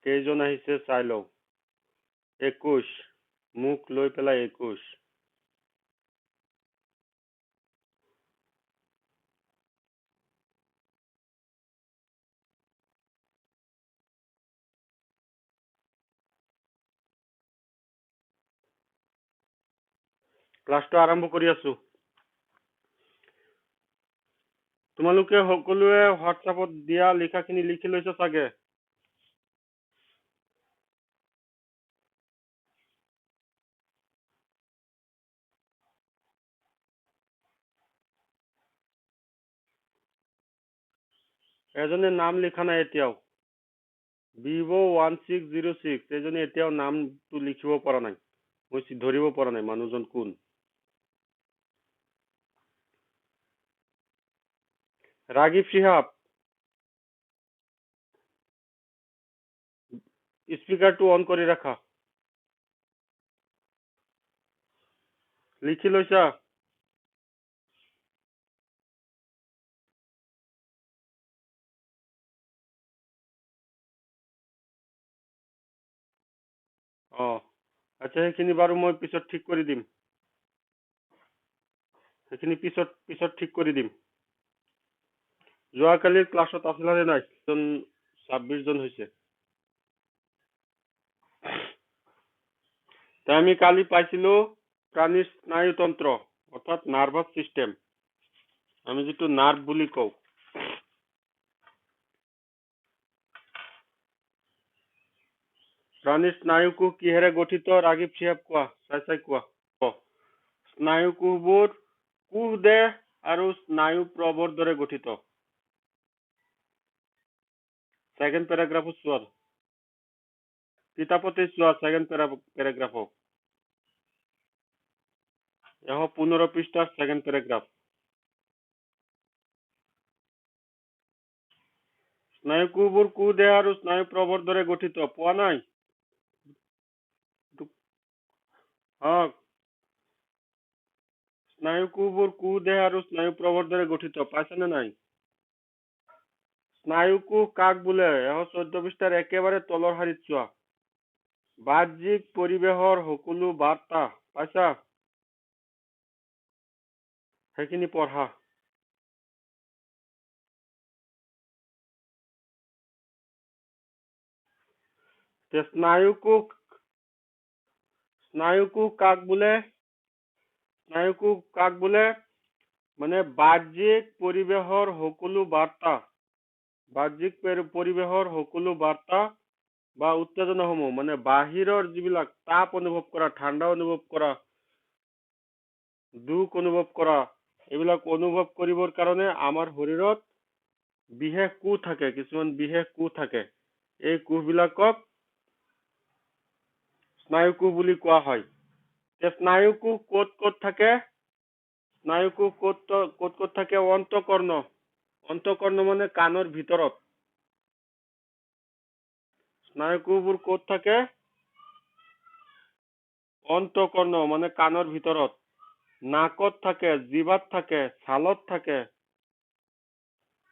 কেইজন আহিছে চাই লওঁ। 21 মোক লৈ পেলাই 21। ক্লাছটো আৰম্ভ কৰি আছো। তোমালোকে সকলোৱে হোৱাটছআপত দিয়া লিখাখিনি লিখি লৈছা চাগে। এজনে নাম লিখা নাই এতিয়াও। Vivo1606 এজনে এতিয়াও নামটো লিখিব পৰা নাই। মই ধৰিব পৰা নাই মানুহজন কোন। ৰাগিব শিহাব স্পিকাৰটো অন কৰি ৰাখা। লিখি লৈছা? আচ্ছা, সেইখিনি বাৰু মই পিছত ঠিক কৰি দিম। সেইখিনি পিছত ঠিক কৰি দিম। যোৱাকালিৰ ক্লাছত আছিলা নে নাই? 26 জন হৈছে। আমি কালি পাইছিলো প্ৰাণীৰ স্নায়ুতন্ত্ৰ অৰ্থাৎ নাৰ্ভাছ চিষ্টেম, আমি যিটো নাৰ্ভ বুলি কওঁ। প্ৰাণীৰ স্নায়ুকোষ কিহেৰে গঠিত? ৰাগিব শিহাব কোৱা, চাই কোৱা। স্নায়ুকোষবোৰ কোষ দেহ আৰু স্নায়ু প্ৰৱৰ গঠিত। ছেকেণ্ড পেৰাগ্ৰাফত চোৱা, কিতাপতে চোৱা ছেকেণ্ড পেৰাগ্ৰাফক। 115 পৃষ্ঠাৰ ছেকেণ্ড পেৰাগ্ৰাফ। স্নায়ুকোষবোৰ কোষ দেহ আৰু স্নায়ু প্ৰৱৰ গঠিত, পোৱা নাই? স্নায়ুকোষবোৰ কোষ দেহ আৰু স্নায়ু প্ৰৱৰ গঠিত, পাইছে নে নাই? স্নায়ুকোষ কাক বোলে? 114 পৃষ্ঠাৰ একেবাৰে তলৰ শাৰীত চোৱা। বাহ্যিক পৰিৱেশৰ সকলো বাৰ্তা, পাইছা? সেইখিনি পঢ়া। স্নায়ুকোষ কাক বোলে? স্নায়ুকোষ কাক বোলে? মানে বাহ্যিক পৰিৱেশৰ সকলো বাৰ্তা, বা উত্তেজনাসমূহ, মানে বাহিৰৰ যিবিলাক তাপ অনুভৱ কৰা, ঠাণ্ডা অনুভৱ কৰা, দুখ অনুভৱ কৰা, এইবিলাক অনুভৱ কৰিবৰ কাৰণে আমাৰ শৰীৰত বিশেষ কোষ থাকে, কিছুমান বিশেষ কোষ থাকে। এই কোষবিলাকক স্নায়ুকোষ বুলি কোৱা হয়। স্নায়ুকোষ ক'ত থাকে? স্নায়ুকোষ ক'ত থাকে? অন্তঃকৰ্ণ মানে কাণৰ ভিতৰত। স্নায়ুকোষবোৰ ক'ত থাকে? অন্তঃকৰ্ণ মানে কাণৰ ভিতৰত। নাকত থাকে, জিভাত থাকে, ছালত থাকে।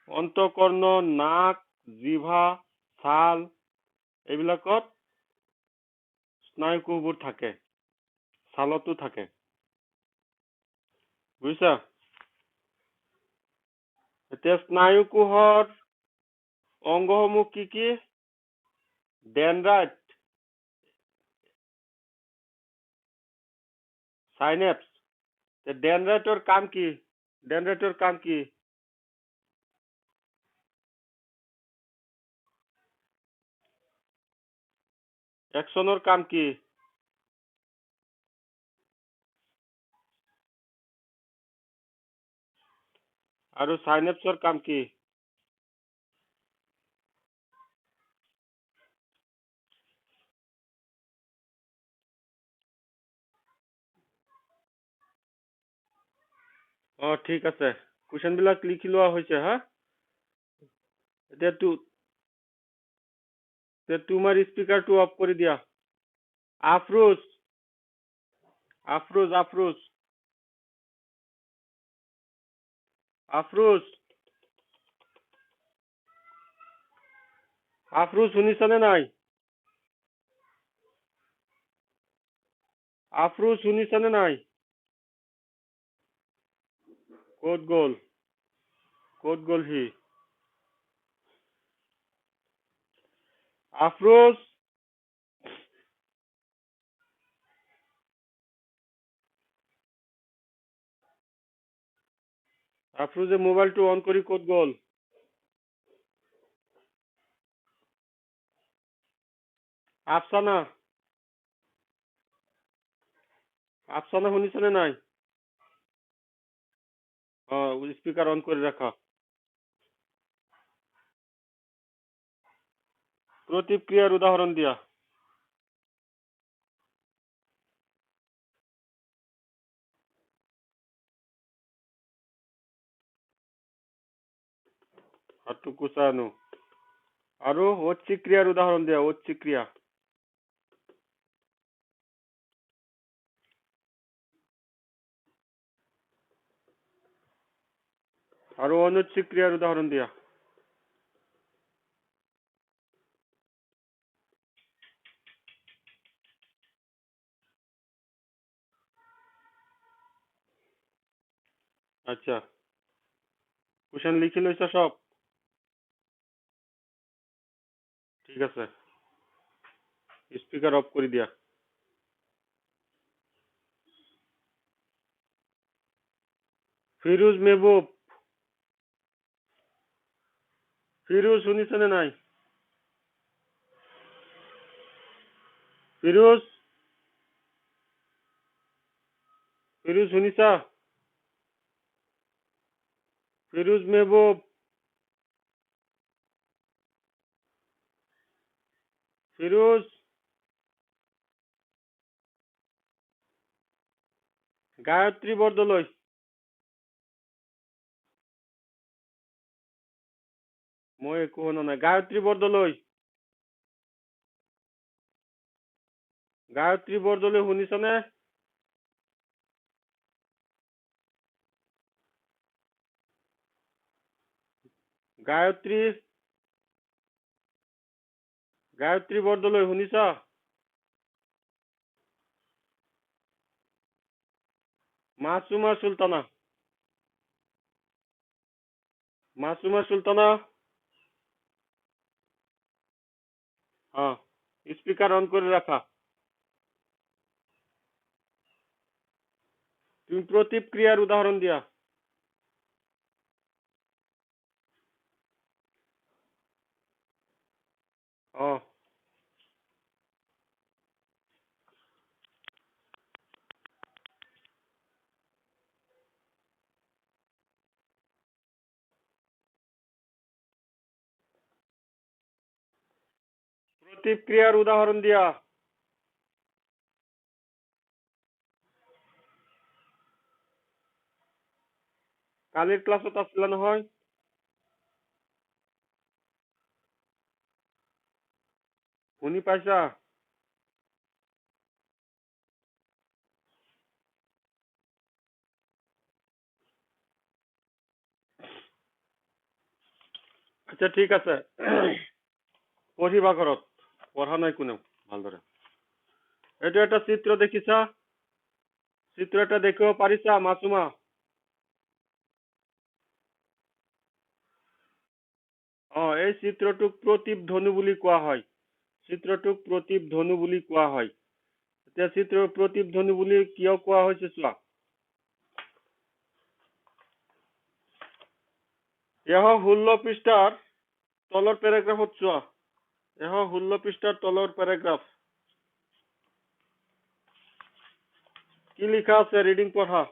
অন্তঃকৰ্ণ, নাক, জিভা, ছাল এইবিলাকত স্নায়ুকোষবোৰ থাকে, ছালতো থাকে। বুজিছা? এতিয়া স্নায়ুকোষৰ অংগসমূহ কি কি? ডেনড্ৰাইট, সাইনেপছ। ডেনড্ৰাইটৰ কাম কি? এক্সনৰ কাম কি? আৰু সাইনেপছৰ কাম কি? ঠিক আছে, কুৱেশ্যন বিলাক লিখি লোৱা হৈছে। এতিয়া তোমাৰ স্পিকাৰটো অফ কৰি দিয়া। আফৰোজ শুনিছানে নাই? আফ্রু শুনিছানে নাই? ক'ত গ'ল? ক'ত গ'ল সি? আফ্ৰোজ, আফ্ৰোজে মোবাইলটো অন কৰি ক'ত গ'ল? আফচানা, আফচানা শুনিছানে নাই? স্পিকাৰ অন কৰি ৰাখা। প্ৰতিক্ৰিয়াৰ উদাহৰণ দিয়া। হাতটো কুচাই আনো। আৰু ঐচ্ছিক ক্ৰিয়াৰ উদাহৰণ দিয়া, ঐচ্ছিক ক্ৰিয়া। আৰু অনৈচ্ছিক ক্ৰিয়াৰ উদাহৰণ দিয়া। আচ্ছা, কুৱেশ্যন লিখি লৈছা সব? ঠিক আছে, স্পিকাৰ অফ কৰি দিয়া। ফিৰোজ মেহবুব, ফিৰোজ শুনিছানে নাই? ফিৰোজ, ফিৰোজ শুনিছা? ফিৰোজ মেহবুব, ফিৰোজ, গায়ত্ৰী বৰদলৈ, মই একো শুনা নাই। গায়ত্ৰী বৰদলৈ, গায়ত্ৰী বৰদলৈ শুনিছানে? গায়ত্ৰী, গায়ত্ৰী বৰদলৈ শুনিছা? মাছুমা চুলতানা, মাছুমা চুলতানা, স্পিকাৰ অন কৰি ৰাখা। তুমি প্ৰতিক্ৰিয়াৰ উদাহৰণ দিয়া। প্ৰতিক্ৰিয়াৰ উদাহৰণ দিয়া। কালিৰ ক্লাছত আছিলা নহয়? শুনি পাইছা? আচ্ছা ঠিক আছে, পঢ়িবা ঘৰত। পঢ়া নাই কোনেও ভালদৰে। এইটো এটা চিত্ৰ দেখিছা? চিত্ৰ এটা দেখিব পাৰিছা মাছুমা? এই চিত্ৰটোক প্ৰতিধ্বনি বুলি কোৱা হয়। চিত্ৰটোক প্ৰতিধ্বনি বুলি কোৱা হয়। এতিয়া চিত্ৰৰ প্ৰতিধ্বনি বুলি কিয় কোৱা হৈছে চোৱা। এশ 16 পৃষ্ঠাৰ তলৰ পেৰাগ্ৰাফত চোৱা। 16 পৃষ্ঠাৰ তলৰ পেৰাগ্ৰাফ। কি লিখা আছে ৰিডিং পঢ়া।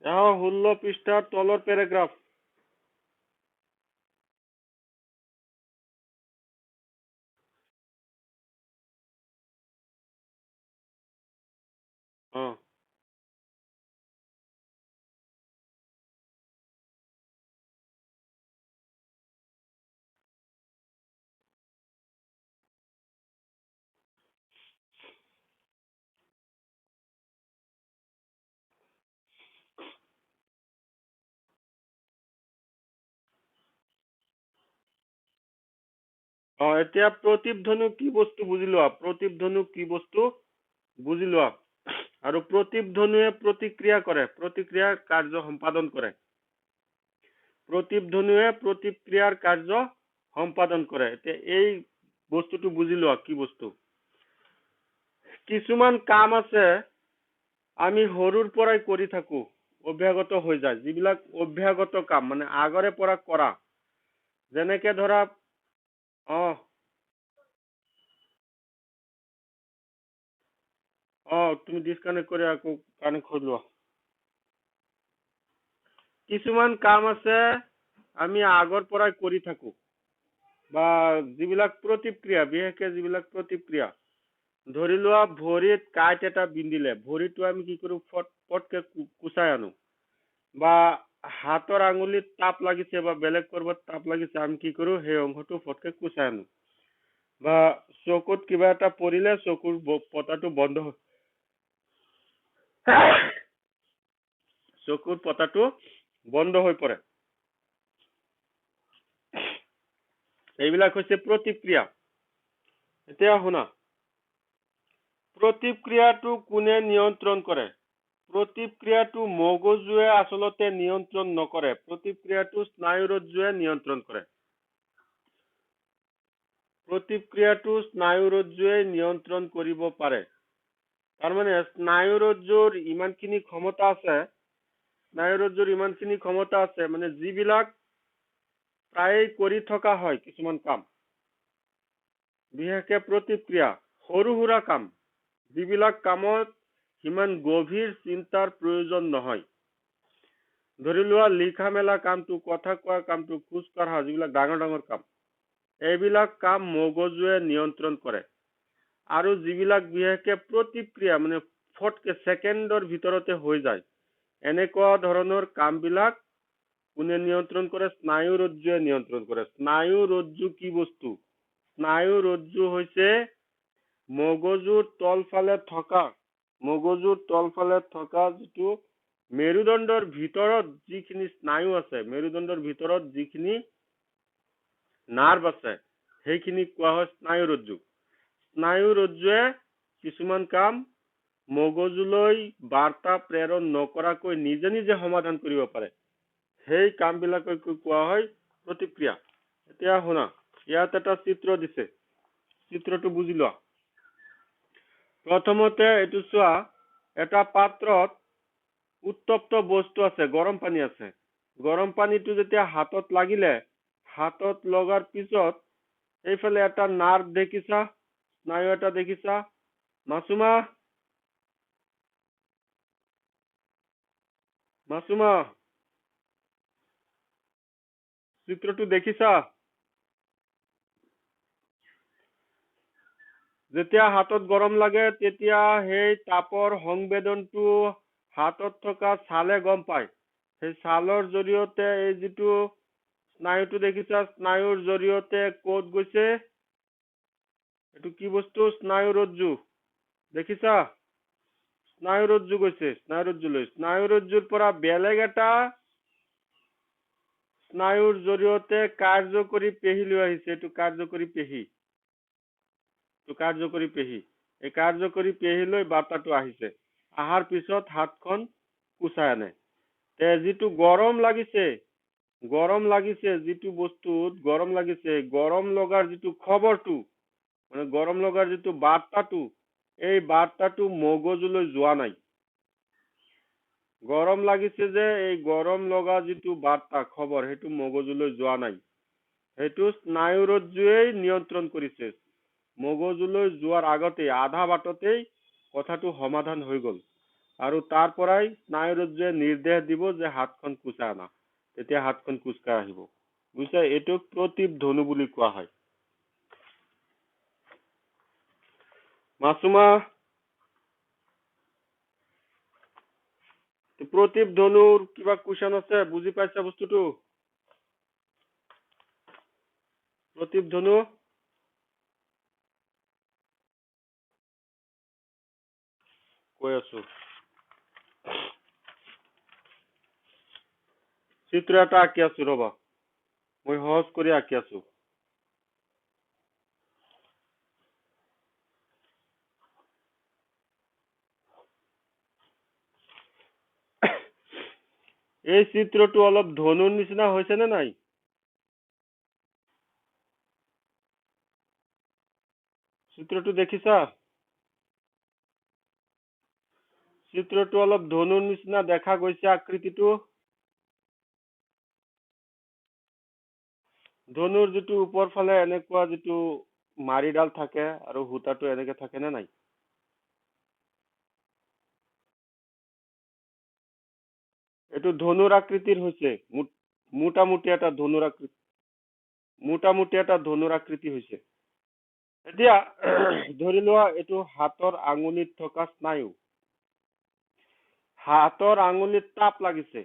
16 পৃষ্ঠাৰ তলৰ পেৰাগ্ৰাফ। এতিয়া প্ৰতিধ্বনি কি বস্তু বুজি লোৱা। প্ৰতিধ্বনি কি বস্তু বুজি লোৱা। আৰু প্ৰতিধ্বনিয়ে প্ৰতিক্ৰিয়া কৰে, প্ৰতিক্ৰিয়াৰ কাৰ্য সম্পাদন কৰে। প্ৰতিধ্বনিয়ে প্ৰতিক্ৰিয়াৰ কাৰ্য সম্পাদন কৰে। এতিয়া এই বস্তুটো বুজি লোৱা কি বস্তু। কিছুমান কাম আছে আমি সৰুৰ পৰাই কৰি থাকো, অভ্যাগত হৈ যায়। যিবিলাক অভ্যাগত কাম মানে আগৰে পৰা কৰা, যেনেকে ধৰা তুমি ডিসকানেক্ট কৰে আকৌ কানেক্ট কৰি লোৱা। কিছুমান কাম আছে আমি আগৰ পৰাই কৰি থাকো, বা যিবিলাক প্ৰতিক্ৰিয়া, বিশেষকে যিবিলাক প্ৰতিক্ৰিয়া, ধৰি লোৱা ভৰিত কাঁইট এটা বিন্ধিলে, ভৰিটো আমি কি কৰো, পটকে কুচাই আনো, বা হাতৰ আঙুলিত তাপ লাগিছে বা বেলেগ কৰবাত তাপ লাগিছে, আমি কি কৰো, সেই অংশটো ফটকে কুচাই আনো। বা চকুত কিবা এটা পৰিলে চকুৰ পতাটো বন্ধ চকুৰ পতাটো বন্ধ হৈ পৰে। এইবিলাক হৈছে প্ৰতিক্ৰিয়া। এতিয়া শুনা, প্ৰতিক্ৰিয়াটো কোনে নিয়ন্ত্ৰণ কৰে? প্ৰতিক্ৰিয়াটো মগজুৱে আচলতে নিয়ন্ত্ৰণ নকৰে, প্ৰতিক্ৰিয়াটো স্নায়ুৰজ্জুৱে নিয়ন্ত্ৰণ কৰে। প্ৰতিক্ৰিয়াটো স্নায়ুৰজ্জুৱে নিয়ন্ত্ৰণ কৰিব পাৰে। তাৰমানে স্নায়ুৰজ্জুৰ ইমানখিনি ক্ষমতা আছে, মানে যিবিলাক প্ৰায় কৰি থকা হয় কিছুমান কাম, বিশেষকে প্ৰতিক্ৰিয়া, সৰু সুৰা কাম, যিবিলাক কামত সিমান গভীৰ চিন্তাৰ প্ৰয়োজন নহয়। ধৰি লোৱা লিখা মেলা কামটো, কথা কোৱা কামটো, খোজ কঢ়া, যিবিলাক ডাঙৰ ডাঙৰ কাম, এইবিলাক কাম মগজুৱে নিয়ন্ত্ৰণ কৰে। আৰু যিবিলাক বিশেষকে প্ৰতিক্ৰিয়া, মানে ফটকে ছেকেণ্ডৰ ভিতৰতে হৈ যায়, এনেকুৱা ধৰণৰ কামবিলাক কোনে নিয়ন্ত্ৰণ কৰে? স্নায়ুৰজ্জুৱে নিয়ন্ত্ৰণ কৰে। স্নায়ুৰজ্জু কি বস্তু? স্নায়ুৰজ্জু হৈছে মগজুৰ তলফালে থকা যিটো মেৰুদণ্ডৰ ভিতৰত যিখিনি স্নায়ু আছে, মেৰুদণ্ডৰ ভিতৰত যিখিনি নাৰ্ভ আছে, সেইখিনি কোৱা হয় স্নায়ুৰজ্জু। স্নায়ুৰজ্জুৱে কিছুমান কাম মগজুলৈ বাৰ্তা প্ৰেৰণ নকৰাকৈ নিজে নিজে সমাধান কৰিব পাৰে। সেই কামবিলাকক কোৱা হয় প্ৰতিক্ৰিয়া। এতিয়া শুনা, ইয়াত এটা চিত্ৰ দিছে, চিত্ৰটো বুজি লোৱা। প্ৰথমতে এইটো চোৱা, এটা পাত্ৰত উত্তপ্ত বস্তু আছে, গৰম পানী আছে। গৰম পানীটো যেতিয়া হাতত লাগিলে, হাতত লগাৰ পিছত এইফালে এটা নাৰ্ভ দেখিছা, স্নায়ু এটা দেখিছা। মাছুমা, চিত্ৰটো দেখিছা? যেতিয়া হাতত গৰম লাগে, তেতিয়া সেই তাপৰ সংবেদনটো হাতত থকা ছালে গম পায়। সেই ছালৰ জৰিয়তে এই যিটো স্নায়ুটো দেখিছা, স্নায়ুৰ জৰিয়তে ক'ত গৈছে? এইটো কি বস্তু? স্নায়ুৰজ্জু। দেখিছা? স্নায়ুৰজ্জু গৈছে, স্নায়ুৰজ্জুলৈ। স্নায়ুৰজ্জুৰ পৰা বেলেগ এটা স্নায়ুৰ জৰিয়তে কাৰ্যকৰী পেশীলৈ আহিছে। এইটো কাৰ্যকৰী পেশী। এই কাৰ্যকৰী পেশীলৈ বাৰ্তাটো আহিছে। অহাৰ পিছত হাতখন কুচাই আনে। যিটো গৰম লাগিছে, যিটো বস্তুত গৰম লাগিছে, গৰম লগাৰ যিটো খবৰটো, মানে গৰম লগাৰ যিটো বাৰ্তাটো, এই বাৰ্তাটো মগজুলৈ যোৱা নাই। গৰম লাগিছে যে এই গৰম লগা যিটো বাৰ্তা, খবৰ, সেইটো মগজুলৈ যোৱা নাই। সেইটো স্নায়ুৰজ্জুৱেই নিয়ন্ত্ৰণ কৰিছে। মগজুলৈ যোৱাৰ আগতেই, আধা বাটতেই কথাটো সমাধান হৈ গ'ল। আৰু তাৰ পৰাই স্নায়ুৰজ্জুৱে নিৰ্দেশ দিব যে হাতখন কুচাই আনা। তেতিয়া হাতখন কুচকাই আহিব। বুজিছা? এইটোক প্ৰতিধ্বনি বুলি কোৱা হয়। মাছুমা, প্ৰতিধ্বনিৰ কিবা কুৱেশ্যন আছে? বুজি পাইছা বস্তুটো? প্ৰতিধ্বনি কৈ আছো। চিত্ৰ এটা আঁকি আছো, ৰবা। মই সহজ কৰি আঁকি আছো। এই চিত্ৰটো অলপ ধনুৰ নিচিনা হৈছে নে নাই? চিত্ৰটো দেখিছা? চিত্ৰটো অলপ ধনুৰ নিচিনা দেখা গৈছে আকৃতিটো। ধনুৰ যিটো ওপৰ ফালে এনেকুৱা যিটো মাৰিডাল থাকে আৰু সূতাটো এনেকে থাকে নে নাই? এইটো ধনুৰ আকৃতিৰ হৈছে, মোটামুটি এটা ধনুৰ আকৃতি, মোটামুটি এটা ধনুৰ আকৃতি হৈছে। এতিয়া ধৰি লোৱা এইটো হাতৰ আঙুলিত থকা স্নায়ু। হাতৰ আঙুলিত তাপ লাগিছে।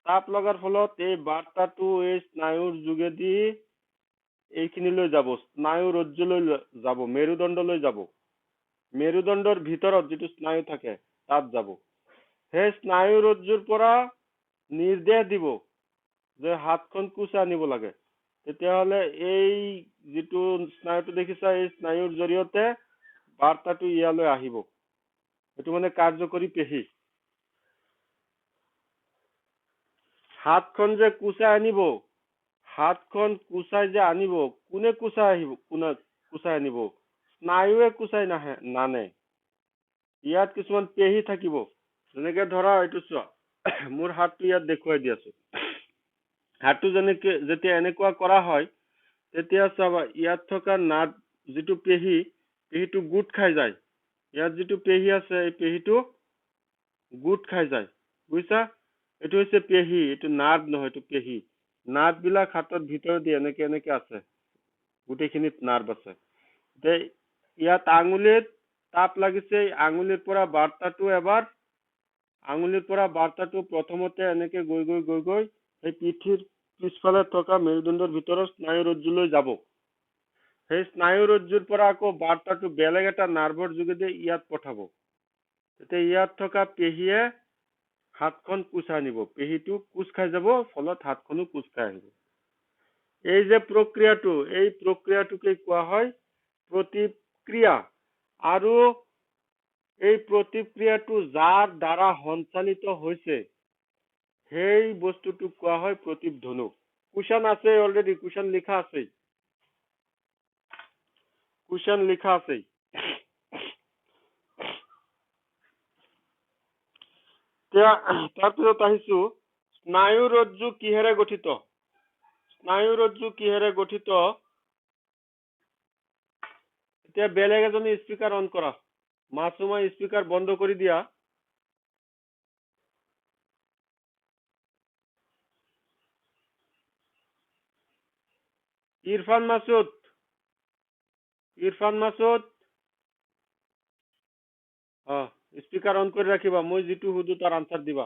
তাপ লগাৰ ফলত এই বাৰ্তাটো এই স্নায়ুৰ যোগেদি এইখিনিলৈ যাব, স্নায়ু ৰজ্জুলৈ যাব, মেৰুদণ্ডলৈ যাব। মেৰুদণ্ডৰ ভিতৰত যিটো স্নায়ু থাকে তাত যাব। সেই স্নায়ু ৰজ্জুৰ পৰা নিৰ্দেশ দিব যে হাতখন কোচা আনিব লাগে। তেতিয়াহ'লে এই যিটো স্নায়ুটো দেখিছা, এই স্নায়ুৰ জৰিয়তে বাৰ্তাটো ইয়ালৈ আহিব। এইটো মানে কাৰ্যকৰী পেশী। হাতখন যে কোচাই আনিব, হাতখন কোচাই যে আনিব, কোনে কোচাই আহিব, কোনে কোচাই আনিব? স্নায়ুৱে কোচাই নানে। ইয়াত কিছুমান পেশী থাকিব। যেনেকে ধৰা এইটো চোৱা, মোৰ হাতটো ইয়াত দেখুৱাই দি আছো। হাতটো যেনেকে যেতিয়া এনেকুৱা কৰা হয়, তেতিয়া চাবা ইয়াত থকা নাট যিটো পেশী, পেশীটো গোট খাই যায়। ইয়াত যিটো পেশী আছে, এই পেশীটো গোট খাই যায়। বুজিছা? এইটো হৈছে পেশী, এইটো নাৰ্ভ নহয়, এইটো পেশী। নাৰ্ভ বিলাক হাতৰ ভিতৰত এনেকে এনেকে আছে, গোটেইখিনিত নাৰ্ভ আছে। ইয়াত আঙুলিত তাপ লাগিছে, আঙুলিৰ পৰা বাৰ্তাটো প্ৰথমতে এনেকে গৈ গৈ গৈ গৈ সেই পিঠিৰ পিছফালে থকা মেৰুদণ্ডৰ ভিতৰত স্নায়ু ৰজ্জুলৈ যাব। সেই স্নায়ু ৰজ্জুৰ পৰা আকৌ বাৰ্তাটো বেলেগ এটা নাৰ্ভৰ যোগেদি ইয়াত পঠাব। তেতিয়া ইয়াত থকা পেশীয়ে হাতখন কোচাই আনিব। পেশীটো কোচ খাই যাব, ফলত হাতখনো কোচ খাই আহিব। এই যে প্ৰক্ৰিয়াটো, এই প্ৰক্ৰিয়াটোকে কোৱা হয় প্ৰতিক্ৰিয়া। আৰু এই প্ৰতিক্ৰিয়াটো যাৰ দ্বাৰা সঞ্চালিত হৈছে, সেই বস্তুটোক কোৱা হয় প্ৰতিধ্বনু। কুশন আছে, অলৰেডি কুশন লিখা আছে। কুশন লিখা আছে। তাৰপিছত আহিছো, স্নায়ু ৰজ্জু কিহেৰে গঠিত? স্নায়ু ৰজ্জু কিহেৰে গঠিত? এতিয়া বেলেগ এজনী স্পিকাৰ অন কৰা। মাছুমা স্পিকাৰ বন্ধ কৰি দিয়া। ইৰফান মাছুদ, স্পিকাৰ অন কৰি ৰাখিবা। মই যিটো সুধো তাৰ আনচাৰ দিবা।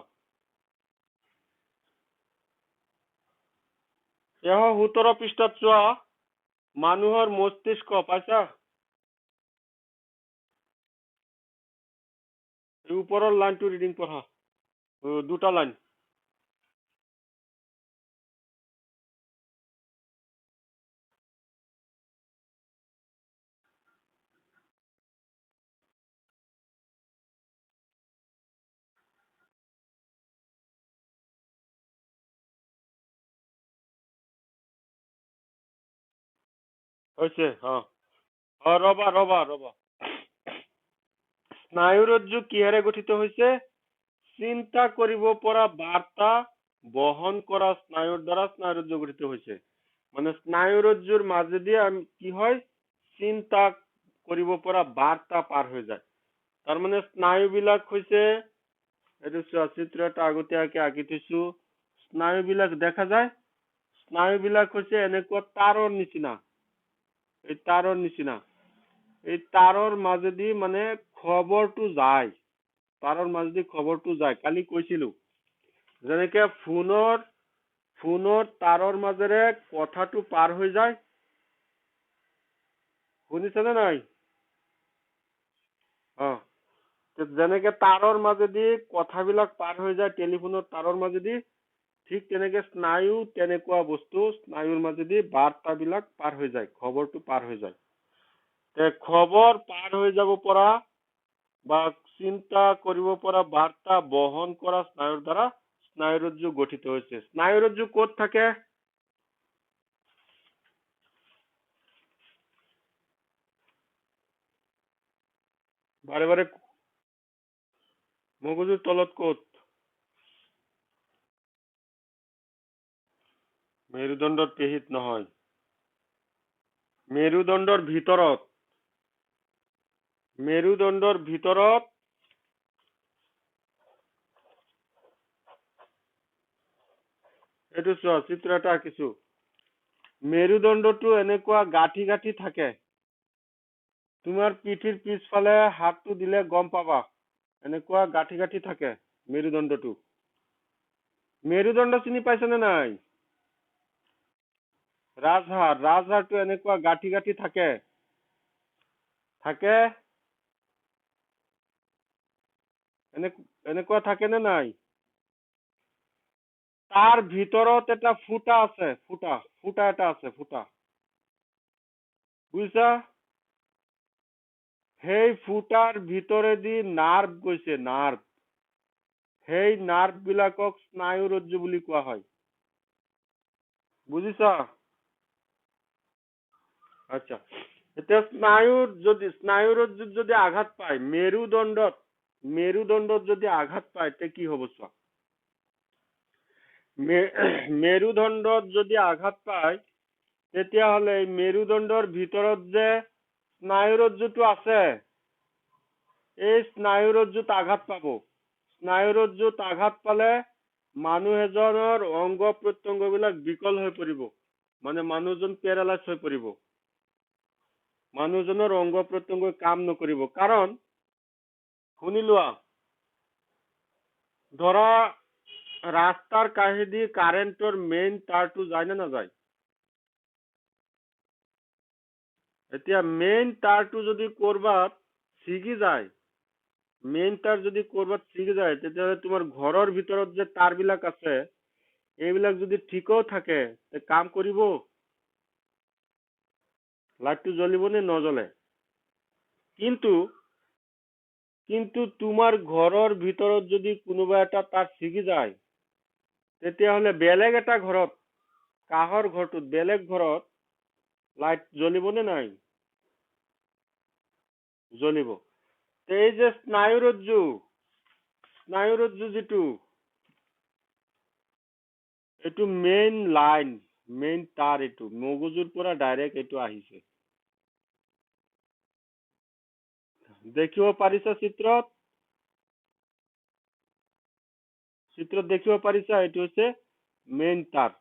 17 পৃষ্ঠাত চোৱা, মানুহৰ মস্তিষ্ক পাইছা? এই ওপৰৰ লাইনটো ৰিডিং পঢ়া, দুটা লাইন। হৈছে? ৰবা। স্নায়ু ৰজ্জু কিহেৰে গঠিত হৈছে? চিন্তা কৰিব পৰা বাৰ্তা বহন কৰা স্নায়ুৰ দ্বাৰা স্নায়ু ৰজ্জু গঠিত হৈছে। মানে স্নায়ু ৰজ্জুৰ মাজেদি কি হয়, চিন্তা কৰিব পৰা বাৰ্তা পাৰ হৈ যায়। তাৰমানে স্নায়ু বিলাক হৈছে, এইটো চোৱা, চিত্ৰ এটা আগতীয়াকে আঁকি থৈছো। স্নায়ু বিলাক দেখা যায়। স্নায়ু বিলাক হৈছে এনেকুৱা তাঁৰৰ নিচিনা। এই তাঁৰৰ মাজেদি মানে খবৰটো যায়। কালি কৈছিলো, যেনেকে ফোনৰ তাঁৰৰ মাজেৰে কথাটো পাৰ হৈ যায়। শুনিছেনে নাই? যেনেকে তাঁৰৰ মাজেদি কথাবিলাক পাৰ হৈ যায়, টেলিফোনৰ তাঁৰৰ মাজেদি, ঠিক তেনেকে স্নায়ু তেনেকুৱা বস্তু। স্নায়ুৰ মাজেদি বাৰ্তাবিলাক পাৰ হৈ যায়, খবৰটো পাৰ হৈ যায়। খবৰ পাৰ হৈ যাব পৰা বা চিন্তা কৰিব পৰা বাৰ্তা বহন কৰা স্নায়ুৰ দ্বাৰা স্নায়ুৰজ্জু গঠিত হয়েছে। স্নায়ুৰজ্জু কোথ থাকে? বাৰে বাৰে মগজুৰ তলত কোথ? মেৰুদণ্ডৰ পেশীত নহয়, মেৰুদণ্ডৰ ভিতৰত। মেৰুদণ্ডৰ ভিতৰত এইটো চোৱা, চিত্ৰ এটা আঁকিছো। মেৰুদণ্ডটো এনেকুৱা গাঁঠি গাঁঠি থাকে। তোমাৰ পিঠিৰ পিছফালে হাতটো দিলে গম পাবা, এনেকুৱা গাঁঠি গাঁঠি থাকে মেৰুদণ্ডটো। মেৰুদণ্ড চিনি পাইছানে নাই? ৰাজহাড়, ৰাজহাড়টো এনেকুৱা গাঁঠি গাঁঠি থাকে। থাকে? এনেকুৱা থাকে নে নাই? তাৰ ভিতৰত এটা ফুটা আছে, ফুটা এটা আছে, ফুটা। বুজিছা? সেই ফুটাৰ ভিতৰেদি নাৰ্ভ গৈছে, নাৰ্ভ। সেই নাৰ্ভ বিলাকক স্নায়ুৰজ্জু বুলি কোৱা হয়। বুজিছা? আচ্ছা, এতিয়া স্নায়ুৰজ্জুত যদি আঘাত পায়, মেৰুদণ্ডত যদি আঘাত পায়, তে কি হব চোৱা। মেৰুদণ্ডত যদি আঘাত পায়, তেতিয়াহ'লে মেৰুদণ্ডৰ ভিতৰত যে স্নায়ুৰজ্জুটো আছে, এই স্নায়ুৰজ্জুত আঘাত পাব। স্নায়ুৰজ্জুত আঘাত পালে মানুহ এজনৰ অংগ প্ৰত্যংগ বিলাক বিকল হৈ পৰিব, মানে মানুহজন পেৰালাইজ হৈ পৰিব। মানুহজনৰ অংগ প্ৰত্যংগ কাম নকৰিব। কাৰণ শুনি লোৱা, ধৰা ৰাস্তাৰ কাষেদি কাৰেণ্টৰ মেইন তাৰটো যায় নে নাযায়? এতিয়া মেইন তাৰটো যদি কৰবাত ছিগি যায়, মেইন তাৰ যদি কৰবাত ছিগি যায়, তেতিয়াহ'লে তোমাৰ ঘৰৰ ভিতৰত যে তাৰবিলাক আছে, এইবিলাক যদি ঠিকও থাকে, কাম কৰিব? লাইটটো জ্বলিব নে নজ্বলে? কিন্তু তোমাৰ ঘৰৰ ভিতৰত যদি কোনোবা এটা তাৰ ছিগি যায়, তেতিয়াহ'লে বেলেগ এটা ঘৰত, কাষৰ ঘৰটোত, বেলেগ ঘৰত লাইট জ্বলিব নে নাই? জ্বলিব। এই যে স্নায়ুৰজ্জু যিটো, এইটো মেইন লাইন, মেইন তাৰ, এইটো মগজুৰ পৰা ডাইৰেক্ট এইটো আহিছে। দেখিব পাৰিছা চিত্ৰত? চিত্ৰত দেখিব পাৰিছা? এইটো হৈছে মেইন তাৰ।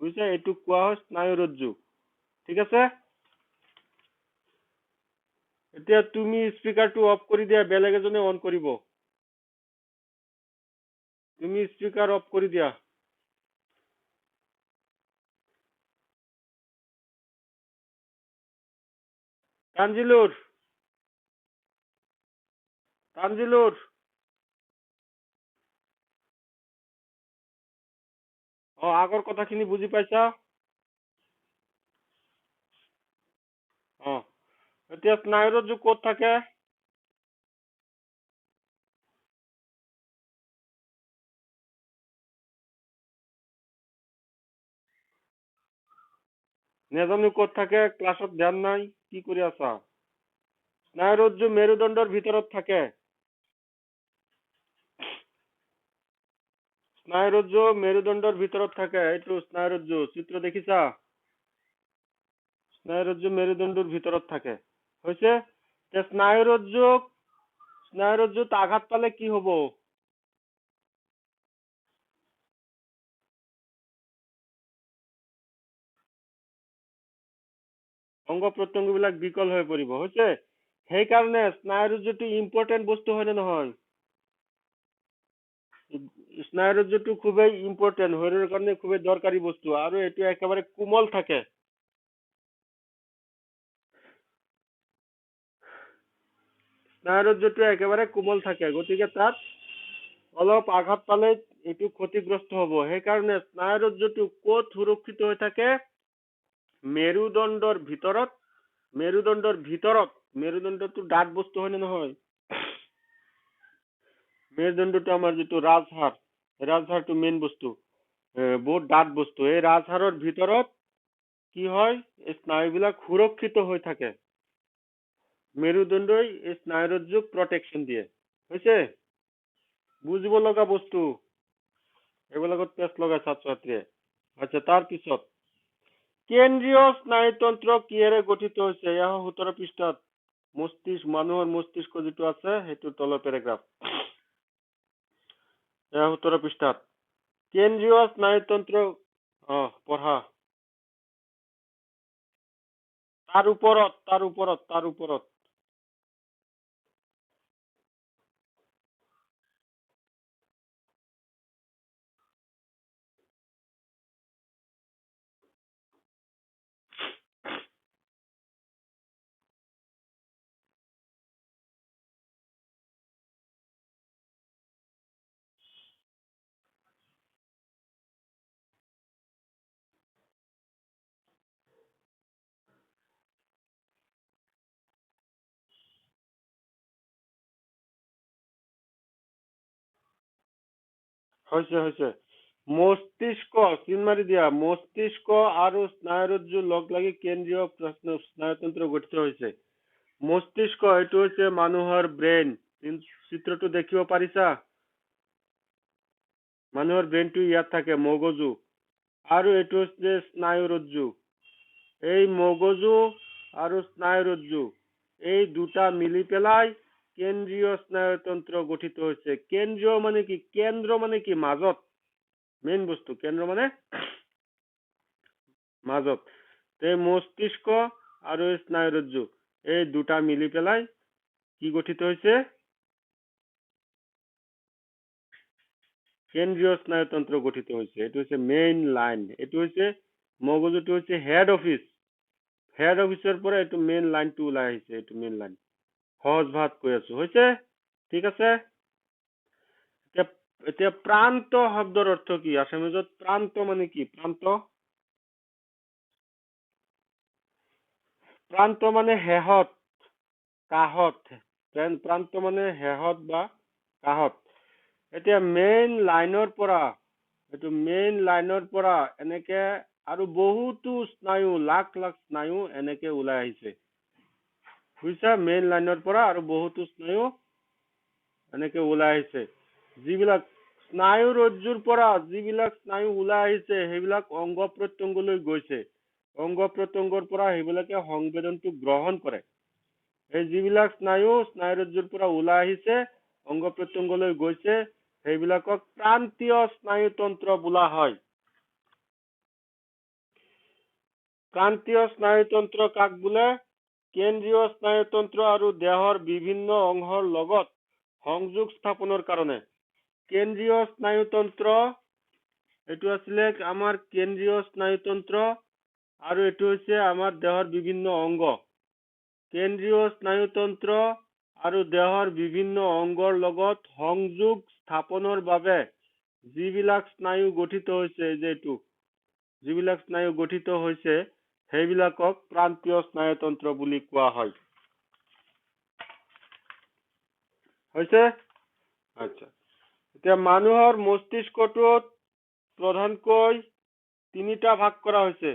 বুজিছা? এইটো কোৱা হয় স্নায়ুৰজ্জু। ঠিক আছে? এতিয়া তুমি স্পিকাৰটো অফ কৰি দিয়া, বেলেগ এজনে অন কৰিব। তুমি স্পিকাৰ অফ কৰি দিয়া। তানজিলুৰ, আগৰ কথাখিনি বুজি পাইছা? এতিয়া স্নায়ুৰজ্জু ক'ত থাকে? নেজানো ক'ত থাকে, ক্লাছত ধ্যান নাই, কি কৰি আছা? স্নায়ুৰজ্জু মেৰুদণ্ডৰ ভিতৰত থাকে। স্নায়ুৰজ্জু মেৰুদণ্ডৰ ভিতৰত থাকে, এইটো স্নায়ুৰজ্জু। চিত্ৰ দেখিছা? স্নায়ুৰজ্জু মেৰুদণ্ডৰ ভিতৰত থাকে। হৈছে? স্নায়ুৰজ্জুত আঘাত পালে কি হব? অংগ প্ৰত্যংগ বিলাক বিকল হৈ পৰিব। হৈছে? সেইকাৰণে স্নায়ুৰজ্জুটো ইম্পৰ্টেণ্ট বস্তু হয় নে নহয়? স্নায়ুৰজ্জুটো খুবেই ইম্পৰ্টেণ্ট, শৰীৰৰ কাৰণে খুবেই দৰকাৰী বস্তু, আৰু এইটো একেবাৰে কোমল থাকে। স্নায়ুৰজ্জুটো একেবাৰে কোমল থাকে, গতিকে তাত অলপ আঘাত পালে এইটো ক্ষতিগ্ৰস্ত হব। সেইকাৰণে স্নায়ুৰজ্জুটো ক'ত সুৰক্ষিত হৈ থাকে? মেৰুদণ্ডৰ ভিতৰত। মেৰুদণ্ডটো ডাঠ বস্তু হয় নে নহয়? মেৰুদণ্ডটো আমাৰ যিটো ৰাজহাড়, ৰাজহাড়টো মেইন বস্তু, বহুত ডাঠ বস্তু। এই ৰাজহাড়ৰ ভিতৰত কি হয়, এই স্নায়ুবিলাক সুৰক্ষিত হৈ থাকে। মেৰুদণ্ডই এই স্নায়ুৰজ্জুক প্ৰটেকশ্যন দিয়ে। হৈছে বুজিব লগা বস্তু, এইবিলাকত পেচ লগাই ছাত্ৰ ছাত্ৰীয়ে। আচ্ছা, তাৰপিছত কেন্দ্ৰীয় স্নায়ুতন্ত্ৰ কিহেৰে গঠিত হৈছে? এয়া 17 পৃষ্ঠাত মস্তিষ্ক, মানুহৰ মস্তিষ্ক যিটো আছে সেইটো তলৰ পেৰাগ্ৰাফ। এয়া 17 পৃষ্ঠাত কেন্দ্ৰীয় স্নায়ুতন্ত্ৰ, পঢ়া। তাৰ ওপৰত হৈছে মস্তিষ্ক, চিন মাৰি দিয়া। মস্তিষ্ক আৰু স্নায়ুৰজ্জু লগ লাগি কেন্দ্ৰীয় স্নায়ুতন্ত্ৰ গঠিত হৈছে। মস্তিষ্ক এইটো হৈছে মানুহৰ ব্ৰেইন। চিত্ৰটো দেখিব পাৰিছা? মানুহৰ ব্ৰেইনটো ইয়াত থাকে, মগজু। আৰু এইটো হৈছে স্নায়ুৰজ্জু। এই মগজু আৰু স্নায়ুৰজ্জু এই দুটা মিলি পেলাই কেন্দ্ৰীয় স্নায়ুতন্ত্ৰ গঠিত হৈছে। কেন্দ্ৰীয় মানে কি? কেন্দ্ৰ মানে কি? মাজত। মেইন বস্তু কেন্দ্ৰ মানে মাজত। এই মস্তিষ্ক আৰু স্নায়ুৰজ্জু এই দুটা মিলি পেলাই কি গঠিত হৈছে? কেন্দ্ৰীয় স্নায়ুতন্ত্ৰ গঠিত হৈছে। এইটো হৈছে মেইন লাইন। এইটো হৈছে মগজুটো হৈছে হেড অফিচ। হেড অফিচৰ পৰা এইটো মেইন লাইনটো ওলাই আহিছে। এইটো মেইন লাইন। সহজ ভাত কৈ আছো। হৈছে? ঠিক আছে। এতিয়া প্ৰান্ত শব্দৰ অৰ্থ কি? আছামিজত প্ৰান্ত মানে কি? প্ৰান্ত মানে শেষত, কাষত। প্ৰান্ত মানে শেষত বা কাষত। এতিয়া মেইন লাইনৰ পৰা এনেকে আৰু বহুতো স্নায়ু, লাখ লাখ স্নায়ু এনেকে ওলাই আহিছে। বুজিছা? মেইন লাইনৰ পৰা আৰু বহুতো স্নায়ু এনেকে ওলাই আহিছে। যিবিলাক স্নায়ুৰজ্জুৰ পৰা যিবিলাক স্নায়ু ওলাই আহিছে সেইবিলাক অংগ প্ৰত্যংগলৈ গৈছে। অংগ প্ৰত্যংগৰ পৰা সেইবিলাকে সংবেদনটো গ্ৰহণ কৰে। এই যিবিলাক স্নায়ুৰজ্জুৰ পৰা ওলাই আহিছে, অংগ প্ৰত্যংগলৈ গৈছে, সেইবিলাকক প্ৰান্তীয় স্নায়ুতন্ত্ৰ বোলা হয়। প্ৰান্তীয় স্নায়ুতন্ত্ৰ কাক বোলে? কেন্দ্ৰীয় স্নায়ুতন্ত্ৰ আৰু দেহৰ বিভিন্ন অংশৰ লগত সংযোগ স্থাপনৰ কাৰণে। কেন্দ্ৰীয় স্নায়ুতন্ত্ৰ এইটো আছিলে আমাৰ কেন্দ্ৰীয় স্নায়ুতন্ত্ৰ, আৰু এইটো হৈছে আমাৰ দেহৰ বিভিন্ন অংগ। কেন্দ্ৰীয় স্নায়ুতন্ত্ৰ আৰু দেহৰ বিভিন্ন অংগৰ লগত সংযোগ স্থাপনৰ বাবে যিবিলাক স্নায়ু গঠিত হৈছে, যিবিলাক স্নায়ু গঠিত হৈছে সেইবিলাকক প্ৰান্তীয় স্নায়ুতন্ত্ৰ বুলি কোৱা হয়। হৈছে? আচ্ছা, এতিয়া মানুহৰ মস্তিষ্কটোত প্ৰধানকৈ তিনিটা ভাগ কৰা হৈছে।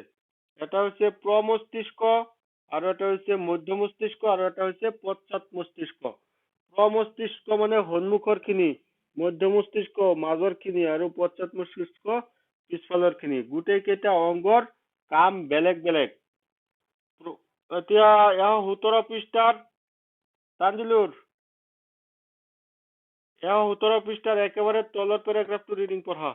এটা হৈছে প্ৰমস্তিষ্ক, আৰু এটা হৈছে মধ্য মস্তিষ্ক, আৰু এটা হৈছে পশ্চাৎ মস্তিষ্ক। প্ৰমস্তিষ্ক মানে সন্মুখৰ খিনি, মধ্য মস্তিষ্ক মাজৰ খিনি, আৰু পশ্চাৎ মস্তিষ্ক পিছফালৰ খিনি। গোটেই কেইটা অংগৰ কাম বেলেগ বেলেগ। এতিয়া 17 পৃষ্ঠাৰ তানজিলুৰ, 17 পৃষ্ঠাৰ একেবাৰে তলৰ পেৰাগ্ৰাফটো ৰিডিং পঢ়া।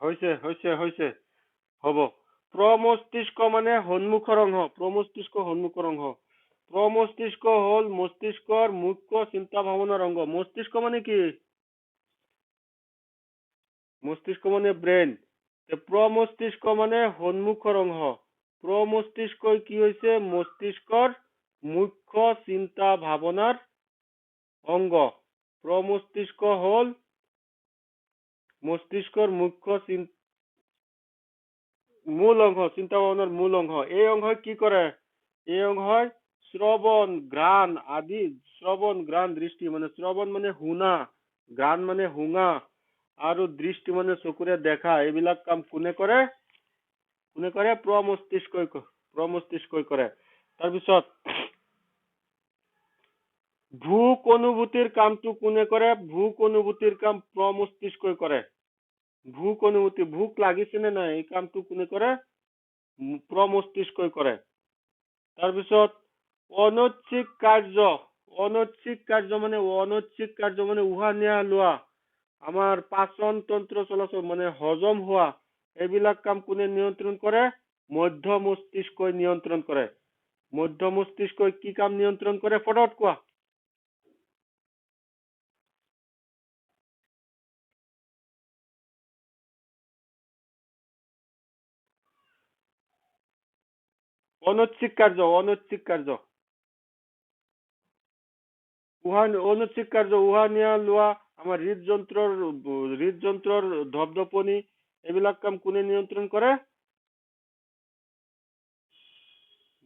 হৈছে হ'ব। প্ৰমস্তিষ্ক মানে সন্মুখৰ অংশ। প্ৰমস্তিষ্ক হ'ল মস্তিষ্কৰ মুখ্য চিন্তা ভাৱনাৰ অংগ। মস্তিষ্ক মানে কি? মস্তিষ্ক মানে ব্ৰেইন। প্ৰমস্তিষ্ক মানে সন্মুখৰ অংশ। প্ৰমস্তিষ্কই কি হৈছে? মস্তিষ্কৰ মুখ্য চিন্তা ভাৱনাৰ অংগ। প্ৰমস্তিষ্ক হল মস্তিষ্কৰ মূল অংশ, চিন্তা ভাবনার মূল অংশ। এই অংশই কি করে? এই অংশই শ্রবণ, ঘ্রাণ আদি, শ্রবণ, ঘ্রাণ, দৃষ্টি, মানে শ্রবণ মানে শুনা, ঘ্ৰাণ মানে শুঙা, আৰু দৃষ্টি মানে চকুৰে দেখা, এইবিলাক কাম কোনে কৰে? কোনে কৰে? প্ৰমস্তিষ্কই কৰে। তাৰপিছত ভোক অনুভূতিৰ কামটো কোনে কৰে? ভোক অনুভূতিৰ কাম প্ৰমস্তিষ্কই কৰে। ভোক অনুভূতি, ভোক লাগিছে নে নাই, এই কামটো কোনে কৰে? প্ৰমস্তিষ্কই কৰে। তাৰপিছত অনৈচ্ছিক কাৰ্য, অনৈচ্ছিক কাৰ্য মানে উশাহ নিশাহ লোৱা, আমাৰ পাচন তন্ত্ৰ চলাচল মানে হজম হোৱা, এইবিলাক কাম কোনে নিয়ন্ত্ৰণ কৰে? মধ্য মস্তিষ্কই নিয়ন্ত্ৰণ কৰে। মধ্য মস্তিষ্কই কি কাম নিয়ন্ত্ৰণ কৰে? ফটাফট কোৱা। অনৈচ্ছিক কাৰ্য, অনৈচ্ছিক কাৰ্য, অনৈচ্ছিক কাৰ্য উশাহ নিশাহ লোৱা, আমাৰ হৃদযন্ত্ৰৰ ধপধপনি, এইবিলাক কাম কোনে নিয়ন্ত্ৰণ কৰে?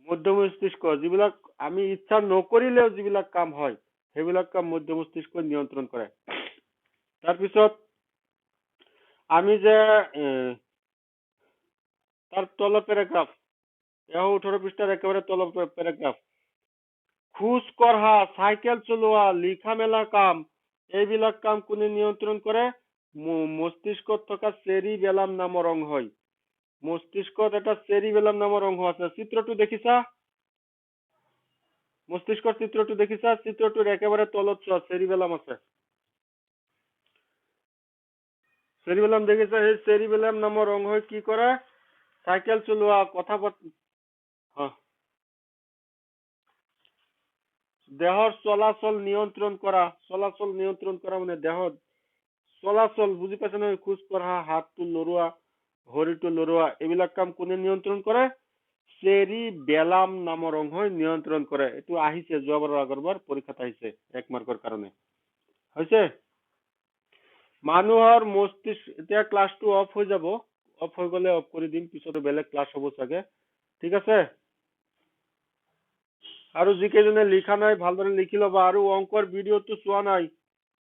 মধ্য মস্তিষ্ক। যিবিলাক আমি ইচ্ছা নকৰিলেও যিবিলাক কাম হয়, সেইবিলাক কাম মধ্য মস্তিষ্কই নিয়ন্ত্ৰণ কৰে। তাৰপিছত আমি যে তাৰ তলৰ পেৰাগ্ৰাফ, 118 পৃষ্ঠাৰ একেবাৰে তলৰ পেৰাগ্ৰাফ, খোজ কঢ়া, চাইকেল চলোৱা, লিখা মেলা কাম, এইবিলাক কাম কোনে নিয়ন্ত্ৰণ কৰে? মস্তিষ্কত থকা চেৰিবেলাম নামৰ অংশই। মস্তিষ্কত এটা চেৰিবেলাম নামৰ অংশ আছে। চিত্ৰটো দেখিছা? মস্তিষ্কৰ চিত্ৰটো দেখিছা? চিত্ৰটোৰ একেবাৰে তলত চোৱা, চেৰিবেলাম আছে। চেৰিবেলাম দেখিছা? সেই চেৰিবেলাম নামৰ অংশই কি কৰে? চাইকেল চলোৱা, কথা দেহৰ চলাচল নিয়ন্ত্ৰণ কৰা, চলাচল নিয়ন্ত্ৰণ কৰা মানে দেহত চলাচল, বুজি পাইছা নহয়? খোজ কঢ়া, হাতটো লৰোৱা, ভৰিটো লৰোৱা, এইবিলাক কাম কোনে নিয়ন্ত্ৰণ কৰে? চেৰিবেলাম নামৰ অংশই নিয়ন্ত্ৰণ কৰে। এইটো আহিছে যোৱাবাৰৰ আগৰবাৰ পৰীক্ষাত আহিছে 1 মাৰ্কৰ কাৰণে। হৈছে? মানুহৰ মস্তিষ্ক, এতিয়া ক্লাছটো অফ হৈ যাব, অফ হৈ গলে অফ কৰি দিম, পিছত বেলেগ ক্লাছ হ'ব চাগে। ঠিক আছে? আৰু যিকেইজনে লিখা নাই ভালদৰে লিখি ল'বা। আৰু অংকৰ ভিডিঅ'টো চোৱা নাই,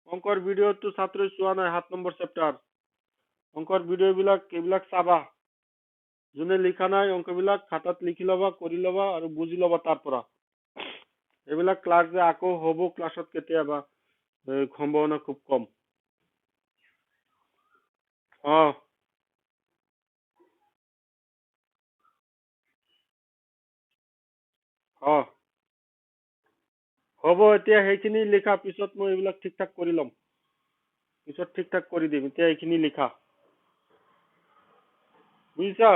অংকৰ ভিডিঅ'টো ছাত্ৰই চোৱা নাই, 7 নম্বৰ চেপ্টাৰ অংকৰ ভিডিঅ'বিলাক এইবিলাক চাবা। যোনে লিখা নাই অংকবিলাক খাতাত লিখি ল'বা, কৰি ল'বা আৰু বুজি ল'বা তাৰ পৰা। এইবিলাক ক্লাছ যে আকৌ হ'ব ক্লাছত কেতিয়াবা, সম্ভাৱনা খুব কম। হ'ব, এতিয়া সেইখিনি লিখা, পিছত মই এইবিলাক ঠিক ঠাক কৰি ল'ম, পিছত ঠিক ঠাক কৰি দিম। এতিয়া এইখিনি লিখা, বুজিছা?